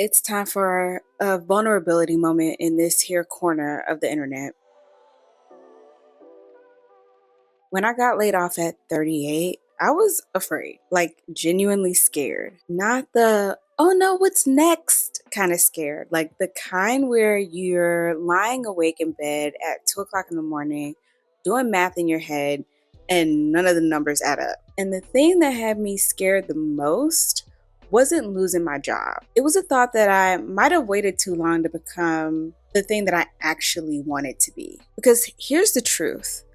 It's time for a vulnerability moment in this here corner of the internet. When I got laid off at 38, I was afraid, like genuinely scared. Not the, oh no, what's next kind of scared, like the kind where you're lying awake in bed at 2 o'clock in the morning, doing math in your head, and none of the numbers add up. And the thing that had me scared the most wasn't losing my job. It was a thought that I might have waited too long to become the thing that I actually wanted to be. Because here's the truth.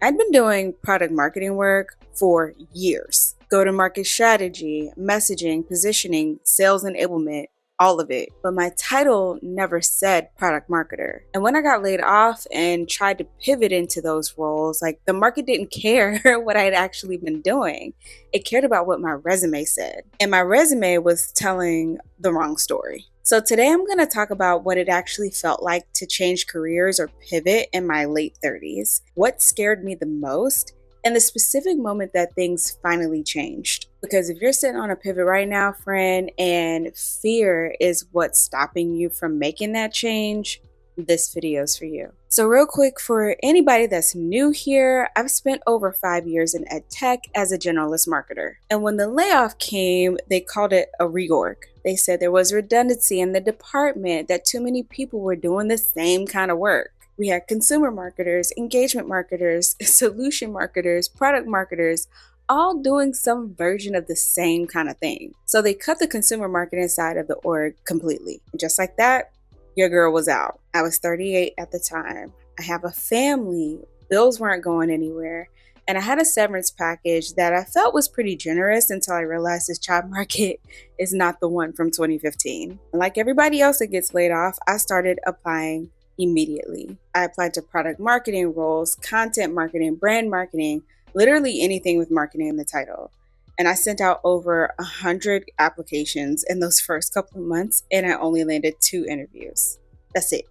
I'd been doing product marketing work for years. Go to market strategy, messaging, positioning, sales enablement, all of it. But my title never said product marketer. And when I got laid off and tried to pivot into those roles, like the market didn't care what I'd actually been doing. It cared about what my resume said. And my resume was telling the wrong story. So today I'm going to talk about what it actually felt like to change careers or pivot in my late 30s, what scared me the most, and the specific moment that things finally changed. Because if you're sitting on a pivot right now, friend, and fear is what's stopping you from making that change, this video is for you. So real quick, for anybody that's new here, I've spent over 5 years in ed tech as a generalist marketer. And when the layoff came, they called it a reorg. They said there was redundancy in the department, that too many people were doing the same kind of work. We had consumer marketers, engagement marketers, solution marketers, product marketers, all doing some version of the same kind of thing. So they cut the consumer marketing side of the org completely. And just like that, your girl was out. I was 38 at the time. I have a family. Bills weren't going anywhere. And I had a severance package that I felt was pretty generous until I realized this job market is not the one from 2015. And like everybody else that gets laid off, I started applying immediately. I applied to product marketing roles, content marketing, brand marketing, literally anything with marketing in the title. And I sent out over 100 applications in those first couple of months, and I only landed 2 interviews. That's it.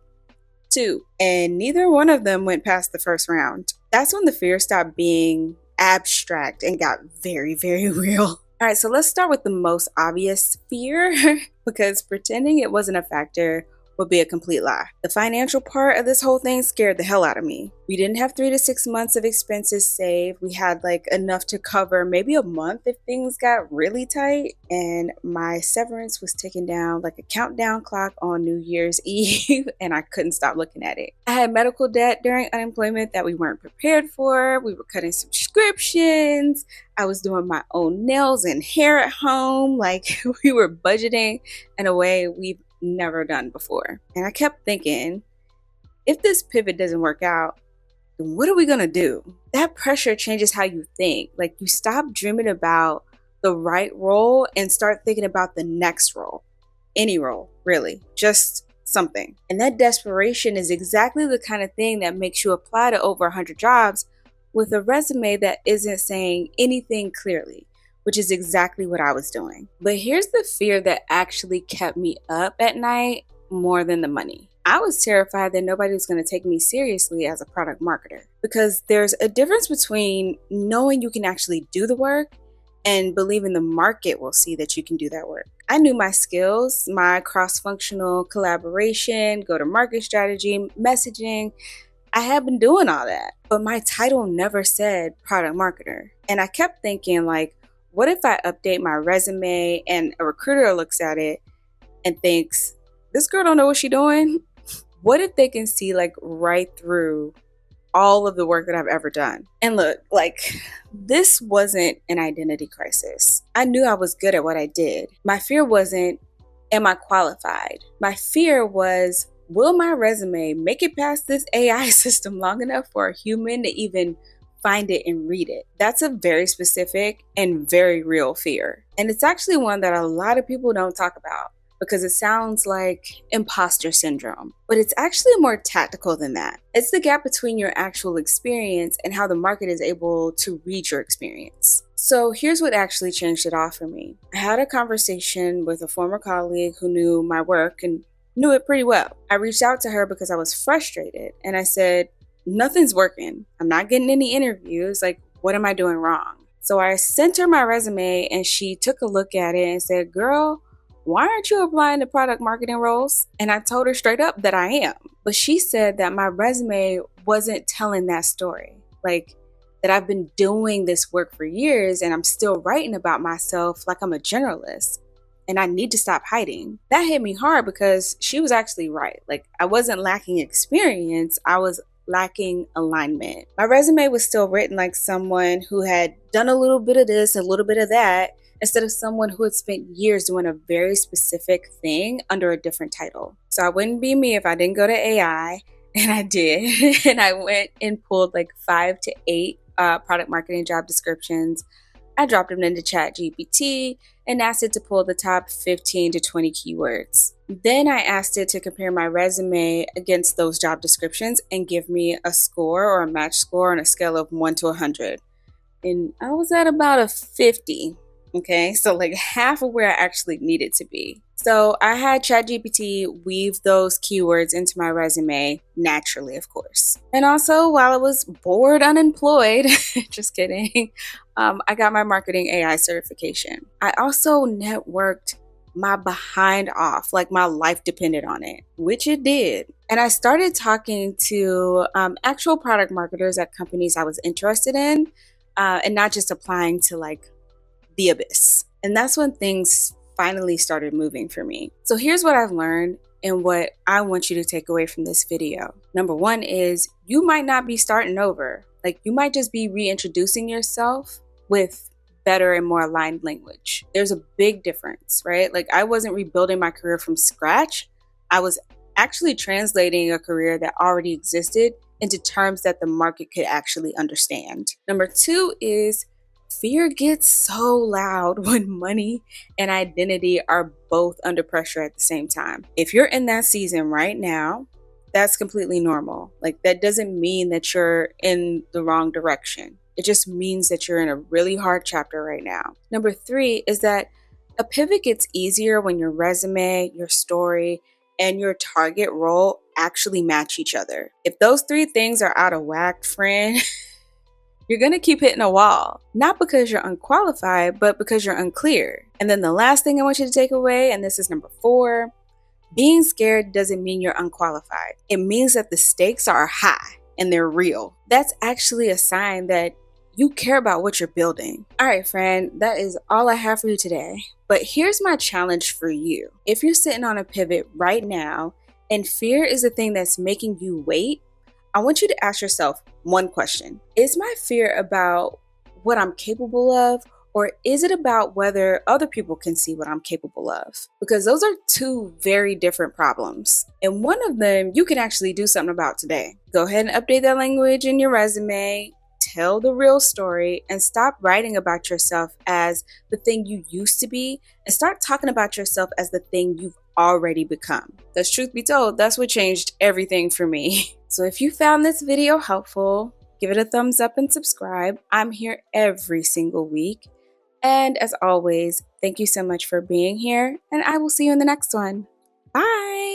2. And neither one of them went past the first round. That's when the fear stopped being abstract and got very, very real. All right, so let's start with the most obvious fear, because pretending it wasn't a factor would be a complete lie. The financial part of this whole thing scared the hell out of me. We didn't have 3 to 6 months of expenses saved. We had like enough to cover maybe a month if things got really tight. And my severance was ticking down like a countdown clock on New Year's Eve, and I couldn't stop looking at it. I had medical debt during unemployment that we weren't prepared for. We were cutting subscriptions. I was doing my own nails and hair at home. Like we were budgeting in a way we've never done before. And I kept thinking, if this pivot doesn't work out, then what are we gonna do? That pressure changes how you think. Like you stop dreaming about the right role and start thinking about the next role. Any role, really. Just something. And that desperation is exactly the kind of thing that makes you apply to over 100 jobs with a resume that isn't saying anything clearly, which is exactly what I was doing. But here's the fear that actually kept me up at night more than the money. I was terrified that nobody was going to take me seriously as a product marketer, because there's a difference between knowing you can actually do the work and believing the market will see that you can do that work. I knew my skills, my cross-functional collaboration, go-to-market strategy, messaging. I had been doing all that, but my title never said product marketer. And I kept thinking, like, what if I update my resume and a recruiter looks at it and thinks, this girl don't know what she's doing? What if they can see like right through all of the work that I've ever done? And look, like this wasn't an identity crisis. I knew I was good at what I did. My fear wasn't, am I qualified? My fear was, will my resume make it past this AI system long enough for a human to even find it and read it? That's a very specific and very real fear. And it's actually one that a lot of people don't talk about because it sounds like imposter syndrome. But it's actually more tactical than that. It's the gap between your actual experience and how the market is able to read your experience. So here's what actually changed it all for me. I had a conversation with a former colleague who knew my work and knew it pretty well. I reached out to her because I was frustrated, and I said, nothing's working. I'm not getting any interviews. Like, what am I doing wrong? So I sent her my resume and she took a look at it and said, girl, why aren't you applying to product marketing roles? And I told her straight up that I am. But she said that my resume wasn't telling that story. Like, that I've been doing this work for years and I'm still writing about myself like I'm a generalist and I need to stop hiding. That hit me hard because she was actually right. Like, I wasn't lacking experience, I was lacking alignment. My resume was still written like someone who had done a little bit of this, a little bit of that, instead of someone who had spent years doing a very specific thing under a different title. So I wouldn't be me if I didn't go to AI, and I did. And I went and pulled like 5 to 8 product marketing job descriptions. I dropped them into ChatGPT and asked it to pull the top 15 to 20 keywords. Then I asked it to compare my resume against those job descriptions and give me a score or a match score on a scale of 1 to 100. And I was at about a 50. Okay, so like half of where I actually needed to be. So I had ChatGPT weave those keywords into my resume naturally, of course. And also, while I was bored, unemployed, just kidding, I got my marketing AI certification. I also networked my behind off, like my life depended on it, which it did. And I started talking to actual product marketers at companies I was interested in, and not just applying to like the abyss. And that's when things finally started moving for me. So here's what I've learned and what I want you to take away from this video. Number one is you might not be starting over. Like, you might just be reintroducing yourself with better and more aligned language. There's a big difference, right? Like, I wasn't rebuilding my career from scratch. I was actually translating a career that already existed into terms that the market could actually understand. Number two is fear gets so loud when money and identity are both under pressure at the same time. If you're in that season right now, that's completely normal. Like, that doesn't mean that you're in the wrong direction. It just means that you're in a really hard chapter right now. Number three is that a pivot gets easier when your resume, your story, and your target role actually match each other. If those three things are out of whack, friend, you're going to keep hitting a wall, not because you're unqualified, but because you're unclear. And then the last thing I want you to take away, and this is number 4, being scared doesn't mean you're unqualified. It means that the stakes are high and they're real. That's actually a sign that you care about what you're building. All right, friend, that is all I have for you today. But here's my challenge for you. If you're sitting on a pivot right now and fear is the thing that's making you wait, I want you to ask yourself one question. Is my fear about what I'm capable of, or is it about whether other people can see what I'm capable of? Because those are two very different problems. And one of them you can actually do something about today. Go ahead and update that language in your resume, tell the real story, and stop writing about yourself as the thing you used to be, and start talking about yourself as the thing you've already become. Because truth be told, that's what changed everything for me. So if you found this video helpful, give it a thumbs up and subscribe. I'm here every single week. And as always, thank you so much for being here, and I will see you in the next one. Bye!